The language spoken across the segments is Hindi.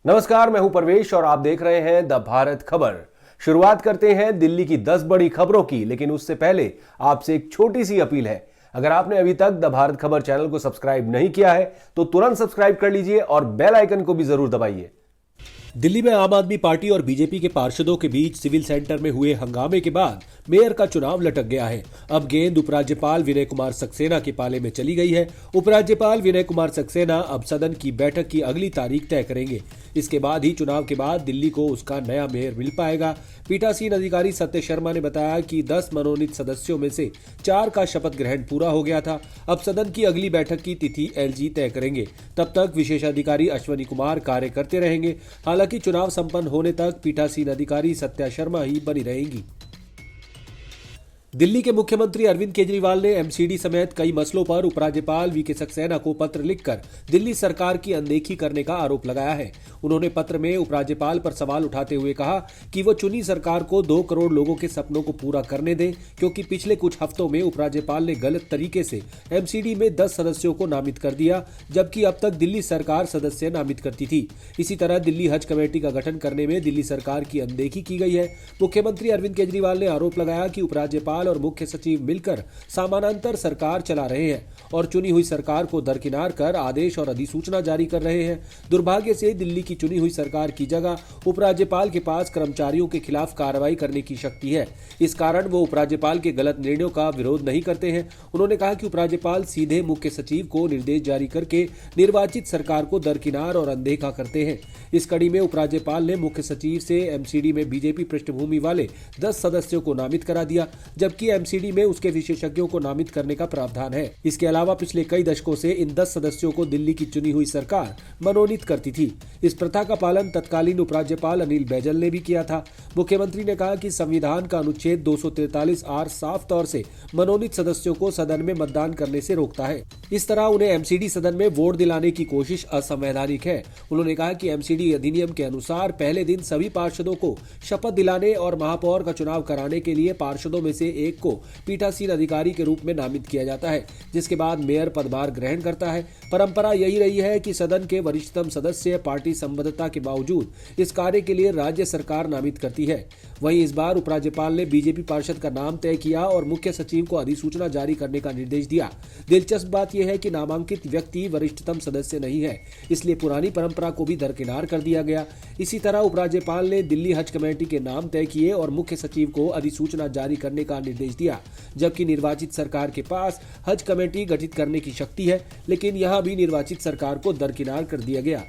नमस्कार, मैं हूं परवेश और आप देख रहे हैं द भारत खबर। शुरुआत करते हैं दिल्ली की 10 बड़ी खबरों की, लेकिन उससे पहले आपसे एक छोटी सी अपील है। अगर आपने अभी तक द भारत खबर चैनल को सब्सक्राइब नहीं किया है तो तुरंत सब्सक्राइब कर लीजिए और बेल आइकन को भी जरूर दबाइए। दिल्ली में आम आदमी पार्टी और बीजेपी के पार्षदों के बीच सिविल सेंटर में हुए हंगामे के बाद मेयर का चुनाव लटक गया है। अब गेंद उपराज्यपाल विनय कुमार सक्सेना के पाले में चली गई है। उपराज्यपाल विनय कुमार सक्सेना अब सदन की बैठक की अगली तारीख तय करेंगे। इसके बाद ही चुनाव के बाद दिल्ली को उसका नया मेयर मिल पाएगा। पीठासीन अधिकारी सत्य शर्मा ने बताया कि 10 मनोनीत सदस्यों में से 4 का शपथ ग्रहण पूरा हो गया था। अब सदन की अगली बैठक की तिथि एलजी तय करेंगे। तब तक विशेषाधिकारी अश्वनी कुमार कार्य करते रहेंगे। हालांकि चुनाव संपन्न होने तक पीठासीन अधिकारी सत्या शर्मा ही बनी रहेंगी। दिल्ली के मुख्यमंत्री अरविंद केजरीवाल ने एमसीडी समेत कई मसलों पर उपराज्यपाल वीके सक्सेना को पत्र लिखकर दिल्ली सरकार की अनदेखी करने का आरोप लगाया है। उन्होंने पत्र में उपराज्यपाल पर सवाल उठाते हुए कहा कि वो चुनी सरकार को 2 करोड़ लोगों के सपनों को पूरा करने दें, क्योंकि पिछले कुछ हफ्तों में उपराज्यपाल ने गलत तरीके से एमसीडी में 10 सदस्यों को नामित कर दिया, जबकि अब तक दिल्ली सरकार सदस्य नामित करती थी। इसी तरह दिल्ली हज कमेटी का गठन करने में दिल्ली सरकार की अनदेखी की गई है। मुख्यमंत्री अरविंद केजरीवाल ने आरोप लगाया कि उपराज्यपाल और मुख्य सचिव मिलकर समानांतर सरकार चला रहे हैं और चुनी हुई सरकार को दरकिनार कर आदेश और अधिसूचना जारी कर रहे हैं। दुर्भाग्य से दिल्ली की चुनी हुई सरकार की जगह उपराज्यपाल के पास कर्मचारियों के खिलाफ कार्रवाई करने की शक्ति है। इस कारण वो उपराज्यपाल के गलत निर्णयों का विरोध नहीं करते हैं। उन्होंने कहा कि उपराज्यपाल सीधे मुख्य सचिव को निर्देश जारी करके निर्वाचित सरकार को दरकिनार और अनदेखा करते हैं। इस कड़ी में उपराज्यपाल ने मुख्य सचिव से एमसीडी में बीजेपी पृष्ठभूमि वाले 10 सदस्यों को नामित करा दिया, जबकि एमसीडी में उसके विशेषज्ञों को नामित करने का प्रावधान है। इसके अलावा पिछले कई दशकों से इन 10 सदस्यों को दिल्ली की चुनी हुई सरकार मनोनीत करती थी। इस प्रथा का पालन तत्कालीन उपराज्यपाल अनिल बैजल ने भी किया था। मुख्यमंत्री ने कहा कि संविधान का अनुच्छेद 243 आर साफ तौर से मनोनीत सदस्यों को सदन में मतदान करने से रोकता है। इस तरह उन्हें एमसीडी सदन में वोट दिलाने की कोशिश असंवैधानिक है। उन्होंने कहा कि एमसीडी अधिनियम के अनुसार पहले दिन सभी पार्षदों को शपथ दिलाने और महापौर का चुनाव कराने के लिए पार्षदों में से एक को पीठासीन अधिकारी के रूप में नामित किया जाता है, जिसके बाद मेयर पदभार ग्रहण करता है। परंपरा यही रही है कि सदन के वरिष्ठतम सदस्य पार्टी संबद्धता के बावजूद इस कार्य के लिए राज्य सरकार नामित करती है। वहीं इस बार उपराज्यपाल ने बीजेपी पार्षद का नाम तय किया और मुख्य सचिव को अधिसूचना जारी करने का निर्देश दिया। दिलचस्प बात यह है कि नामांकित व्यक्ति वरिष्ठतम सदस्य नहीं है, इसलिए पुरानी परंपरा को भी दरकिनार कर दिया गया। इसी तरह उपराज्यपाल ने दिल्ली हज कमेटी के नाम तय किए और मुख्य सचिव को अधिसूचना जारी करने का निर्देश दिया, जबकि निर्वाचित सरकार के पास हज कमेटी गठित करने की शक्ति है, लेकिन यहां भी निर्वाचित सरकार को दरकिनार कर दिया गया।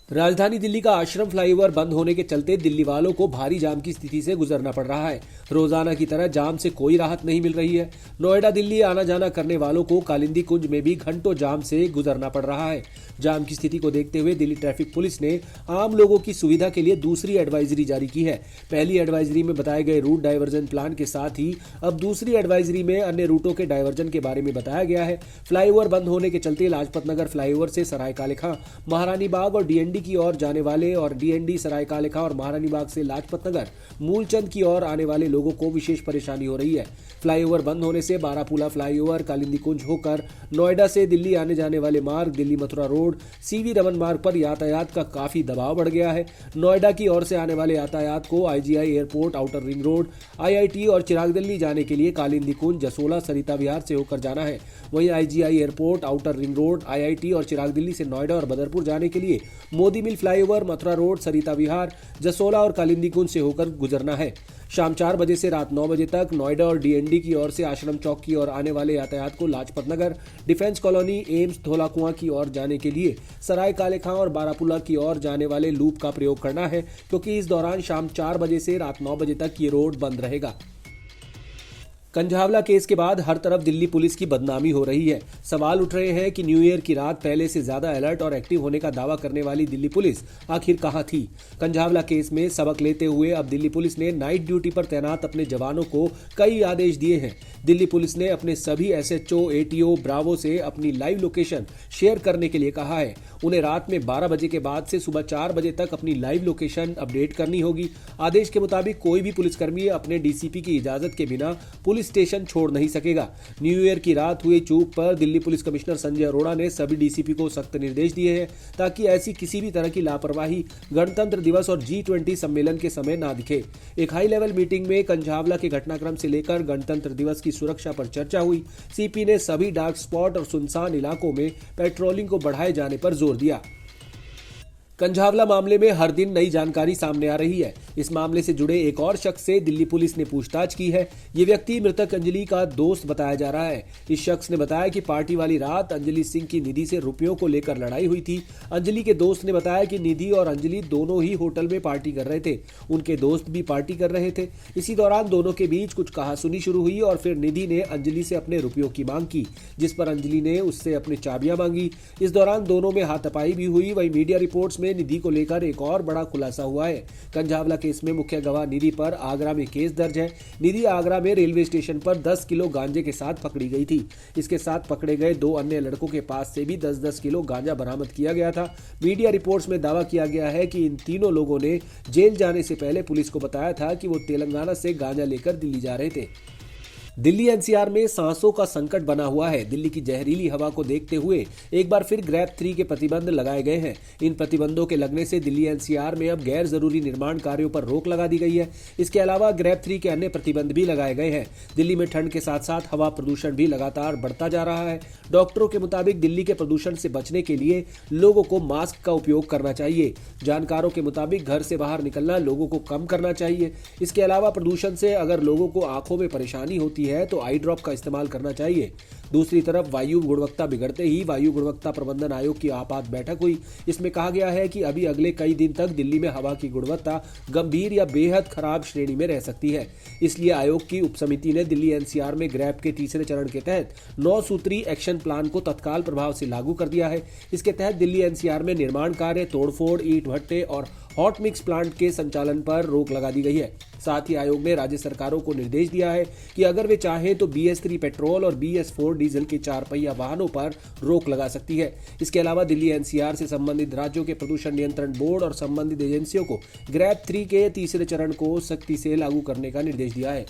राजधानी दिल्ली का आश्रम फ्लाईओवर बंद होने के चलते दिल्ली वालों को भारी जाम की स्थिति से गुजरना पड़ रहा है। रोजाना की तरह जाम से कोई राहत नहीं मिल रही है। नोएडा दिल्ली आना जाना करने वालों को कालिंदी कुंज में भी घंटों जाम से गुजरना पड़ रहा है। जाम की स्थिति को देखते हुए दिल्ली ट्रैफिक पुलिस ने आम लोगों की सुविधा के लिए दूसरी एडवाइजरी जारी की है। पहली एडवाइजरी में बताए गए रूट डायवर्जन प्लान के साथ ही अब दूसरी एडवाइजरी में अन्य रूटों के डायवर्जन के बारे में बताया गया है। फ्लाईओवर बंद होने के चलते लाजपत नगर फ्लाईओवर से सराय काले खां, महारानी बाग और डीएनडी की ओर जाने वाले और डीएनडी सराय काले खां और महारानी बाग से लाजपत नगर मूलचंद की ओर आने वाले लोगों को विशेष परेशानी हो रही है। फ्लाईओवर बंद होने से बारापुला फ्लाईओवर कालिंदी कुंज होकर नोएडा से दिल्ली आने जाने वाले मार्ग, दिल्ली मथुरा रोड, सीवी रमन मार्ग पर यातायात का काफी दबाव बढ़ गया है। नोएडा की ओर से आने वाले यातायात को IGI airport, outer ring road, IIT और चिराग दिल्ली जाने के लिए कालिंदी कुंज, जसोला, सरिता विहार से होकर जाना है। वहीं IGI airport, outer ring road, IIT और चिराग दिल्ली से नोएडा और बदरपुर जाने के लिए मोदी मिल फ्लाईओवर, मथुरा रोड, सरिता विहार, जसोला और कालिंदी कुंज से होकर गुजरना है। शाम 4 बजे से रात 9 बजे तक नोएडा और डीएनडी की ओर से आश्रम चौक की ओर आने वाले यातायात को Lajpat Nagar, defence colony, AIIMS, धोला कुआं की ओर जाने के लिए सराय काले खां और बारापुला की ओर जाने वाले लूप का प्रयोग करना है, क्योंकि इस दौरान शाम 4 बजे से रात 9 बजे तक ये रोड बंद रहेगा। कंझावला केस के बाद हर तरफ दिल्ली पुलिस की बदनामी हो रही है। सवाल उठ रहे हैं कि न्यू ईयर की रात पहले से ज्यादा अलर्ट और एक्टिव होने का दावा करने वाली दिल्ली पुलिस आखिर कहां थी। कंझावला केस में सबक लेते हुए अब दिल्ली पुलिस ने नाइट ड्यूटी पर तैनात अपने जवानों को कई आदेश दिए हैं, दिल्ली पुलिस ने अपने सभी एसएचओ, एटीओ, ब्रावो से अपनी लाइव लोकेशन शेयर करने के लिए कहा है। उन्हें रात में 12 बजे के बाद से सुबह 4 बजे तक अपनी लाइव लोकेशन अपडेट करनी होगी। आदेश के मुताबिक कोई भी पुलिसकर्मी अपने डीसीपी की इजाजत के बिना पुलिस स्टेशन छोड़ नहीं सकेगा। न्यू ईयर की रात हुए चूक पर दिल्ली पुलिस कमिश्नर संजय अरोड़ा ने सभी डीसीपी को सख्त निर्देश दिए हैं ताकि ऐसी किसी भी तरह की लापरवाही गणतंत्र दिवस और G20 सम्मेलन के समय ना दिखे। एक हाई लेवल मीटिंग में कंझावला के घटनाक्रम से लेकर गणतंत्र दिवस की सुरक्षा पर चर्चा हुई। सीपी ने सभी डार्क स्पॉट और सुनसान इलाकों में पेट्रोलिंग को बढ़ाए जाने पर जोर दिया। कंझावला मामले में हर दिन नई जानकारी सामने आ रही है। इस मामले से जुड़े एक और शख्स से दिल्ली पुलिस ने पूछताछ की है। ये व्यक्ति मृतक अंजलि का दोस्त बताया जा रहा है। इस शख्स ने बताया कि पार्टी वाली रात अंजलि सिंह की निधि से रुपयों को लेकर लड़ाई हुई थी। अंजलि के दोस्त ने बताया कि निधि और अंजलि दोनों ही होटल में पार्टी कर रहे थे। उनके दोस्त भी पार्टी कर रहे थे। इसी दौरान दोनों के बीच कुछ कहासुनी शुरू हुई और फिर निधि ने अंजलि से अपने रुपयों की मांग की, जिस पर अंजलि ने उससे अपनी चाबियां मांगी। इस दौरान दोनों में हाथापाई भी हुई। वहीं मीडिया रिपोर्ट्स में निधि को लेकर एक और बड़ा खुलासा हुआ है। कंझावला केस में मुख्य गवाह निधि पर आगरा में केस दर्ज है। निधि आगरा में रेलवे स्टेशन पर 10 किलो गांजे के साथ पकड़ी गई थी। इसके साथ पकड़े गए 2 अन्य लड़कों के पास से भी 10-10 किलो गांजा बरामद किया गया था। मीडिया रिपोर्ट्स में दावा किया गया है कि इन तीनों लोगों ने जेल जाने से पहले पुलिस को बताया था कि वो तेलंगाना से गांजा लेकर दिल्ली जा रहे थे। दिल्ली एनसीआर में सांसों का संकट बना हुआ है। दिल्ली की जहरीली हवा को देखते हुए एक बार फिर ग्रैब 3 के प्रतिबंध लगाए गए हैं। इन प्रतिबंधों के लगने से दिल्ली एनसीआर में अब गैर जरूरी निर्माण कार्यों पर रोक लगा दी गई है। इसके अलावा ग्रैब 3 के अन्य प्रतिबंध भी लगाए गए हैं। दिल्ली में ठंड के साथ साथ हवा प्रदूषण भी लगातार बढ़ता जा रहा है। डॉक्टरों के मुताबिक दिल्ली के प्रदूषण से बचने के लिए लोगों को मास्क का उपयोग करना चाहिए। जानकारों के मुताबिक घर से बाहर निकलना लोगों को कम करना चाहिए। इसके अलावा प्रदूषण से अगर लोगों को आंखों में परेशानी होती है तो आई ड्रॉप का इस्तेमाल करना चाहिए। दूसरी तरफ वायु गुणवत्ता बिगड़ते ही वायु गुणवत्ता प्रबंधन आयोग की आपात बैठक हुई। इसमें कहा गया है कि अभी अगले कई दिन तक दिल्ली में हवा की गुणवत्ता गंभीर या बेहद खराब श्रेणी में रह सकती है। इसलिए आयोग की उपसमिति ने दिल्ली एनसीआर में ग्रैब के तीसरे चरण के तहत 9 सूत्री एक्शन प्लान को तत्काल प्रभाव से लागू कर दिया है। इसके तहत दिल्ली एनसीआर में निर्माण कार्य, तोड़फोड़, ईंट भट्टे और हॉट मिक्स प्लांट के संचालन पर रोक लगा दी गई है। साथ ही आयोग ने राज्य सरकारों को निर्देश दिया है कि अगर वे चाहें तो BS3 पेट्रोल और BS4 डीजल के 4 पहिया वाहनों पर रोक लगा सकती है। इसके अलावा दिल्ली एनसीआर से संबंधित राज्यों के प्रदूषण नियंत्रण बोर्ड और संबंधित एजेंसियों को ग्रैब 3 के तीसरे चरण को सख्ती से लागू करने का निर्देश दिया है।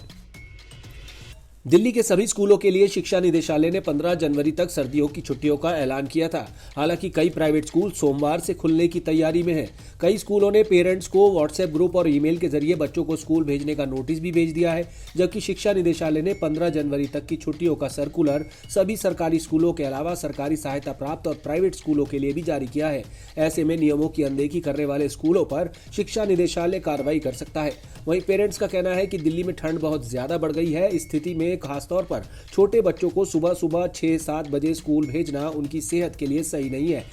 दिल्ली के सभी स्कूलों के लिए शिक्षा निदेशालय ने 15 जनवरी तक सर्दियों की छुट्टियों का ऐलान किया था। हालांकि कई प्राइवेट स्कूल सोमवार से खुलने की तैयारी में हैं। कई स्कूलों ने पेरेंट्स को व्हाट्सएप ग्रुप और ईमेल के जरिए बच्चों को स्कूल भेजने का नोटिस भी भेज दिया है, जबकि शिक्षा निदेशालय ने 15 जनवरी तक की छुट्टियों का सर्कुलर सभी सरकारी स्कूलों के अलावा सरकारी सहायता प्राप्त और प्राइवेट स्कूलों के लिए भी जारी किया है। ऐसे में नियमों की अनदेखी करने वाले स्कूलों पर शिक्षा निदेशालय कार्रवाई कर सकता है। वहीं पेरेंट्स का कहना है कि दिल्ली में ठंड बहुत ज्यादा बढ़ गई है। इस स्थिति में खासतौर पर छोटे बच्चों को सुबह सुबह 6-7 बजे स्कूल भेजना उनकी सेहत के लिए सही नहीं है।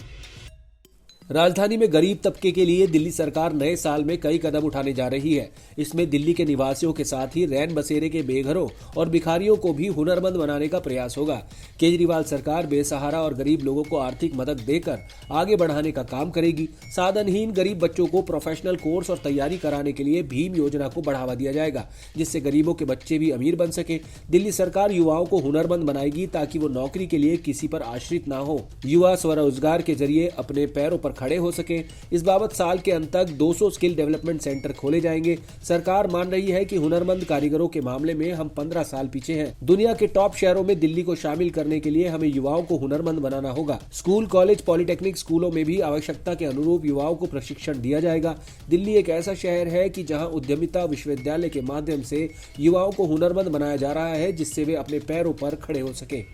राजधानी में गरीब तबके के लिए दिल्ली सरकार नए साल में कई कदम उठाने जा रही है। इसमें दिल्ली के निवासियों के साथ ही रैन बसेरे के बेघरों और भिखारियों को भी हुनरमंद बनाने का प्रयास होगा। केजरीवाल सरकार बेसहारा और गरीब लोगों को आर्थिक मदद देकर आगे बढ़ाने का काम करेगी। साधनहीन गरीब बच्चों को प्रोफेशनल कोर्स और तैयारी कराने के लिए भीम योजना को बढ़ावा दिया जाएगा, जिससे गरीबों के बच्चे भी अमीर बन सके। दिल्ली सरकार युवाओं को हुनरमंद बनाएगी ताकि वो नौकरी के लिए किसी पर आश्रित ना हो। युवा स्वरोजगार के जरिए अपने पैरों पर खड़े हो सके। इस बाबत साल के अंत तक 200 स्किल डेवलपमेंट सेंटर खोले जाएंगे। सरकार मान रही है कि हुनरमंद कारीगरों के मामले में हम 15 साल पीछे हैं। दुनिया के टॉप शहरों में दिल्ली को शामिल करने के लिए हमें युवाओं को हुनरमंद बनाना होगा। स्कूल, कॉलेज, पॉलिटेक्निक स्कूलों में भी आवश्यकता के अनुरूप युवाओं को प्रशिक्षण दिया जाएगा। दिल्ली एक ऐसा शहर है कि जहां उद्यमिता विश्वविद्यालय के माध्यम से युवाओं को हुनरमंद बनाया जा रहा है, जिससे वे अपने पैरों पर खड़े हो सके।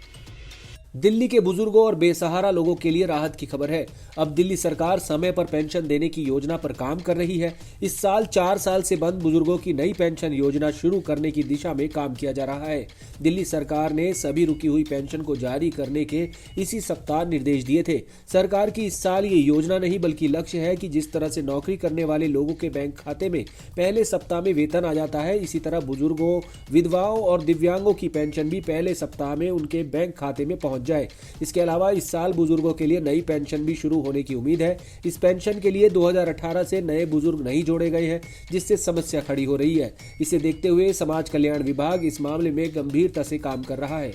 दिल्ली के बुजुर्गों और बेसहारा लोगों के लिए राहत की खबर है। अब दिल्ली सरकार समय पर पेंशन देने की योजना पर काम कर रही है। इस साल 4 साल से बंद बुजुर्गों की नई पेंशन योजना शुरू करने की दिशा में काम किया जा रहा है। दिल्ली सरकार ने सभी रुकी हुई पेंशन को जारी करने के इसी सप्ताह निर्देश दिए थे। सरकार की इस साल ये योजना नहीं बल्कि लक्ष्य है कि जिस तरह से नौकरी करने वाले लोगों के बैंक खाते में पहले सप्ताह में वेतन आ जाता है, इसी तरह बुजुर्गों, विधवाओं और दिव्यांगों की पेंशन भी पहले सप्ताह में उनके बैंक खाते में पहुंच पहुंच जाए। इसके अलावा इस साल बुजुर्गों के लिए नई पेंशन भी शुरू होने की उम्मीद है। इस पेंशन के लिए 2018 से नए बुजुर्ग नहीं जोड़े गए हैं, जिससे समस्या खड़ी हो रही है। इसे देखते हुए समाज कल्याण विभाग इस मामले में गंभीरता से काम कर रहा है।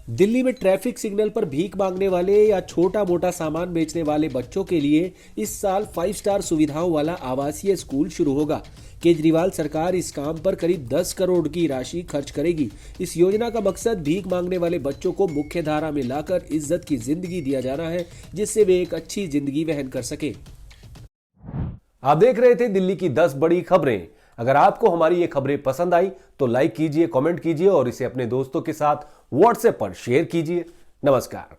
दिल्ली में ट्रैफिक सिग्नल पर भीख मांगने वाले या छोटा मोटा सामान बेचने वाले बच्चों के लिए इस साल 5 स्टार सुविधाओं वाला आवासीय स्कूल शुरू होगा। केजरीवाल सरकार इस काम पर करीब 10 करोड़ की राशि खर्च करेगी। इस योजना का मकसद भीख मांगने वाले बच्चों को मुख्य धारा में लाकर इज्जत की जिंदगी दिया जाना है, जिससे वे एक अच्छी जिंदगी वहन कर सके। आप देख रहे थे दिल्ली की 10 बड़ी खबरें। अगर आपको हमारी ये खबरें पसंद आई तो लाइक कीजिए, कमेंट कीजिए और इसे अपने दोस्तों के साथ व्हाट्सएप पर शेयर कीजिए। नमस्कार।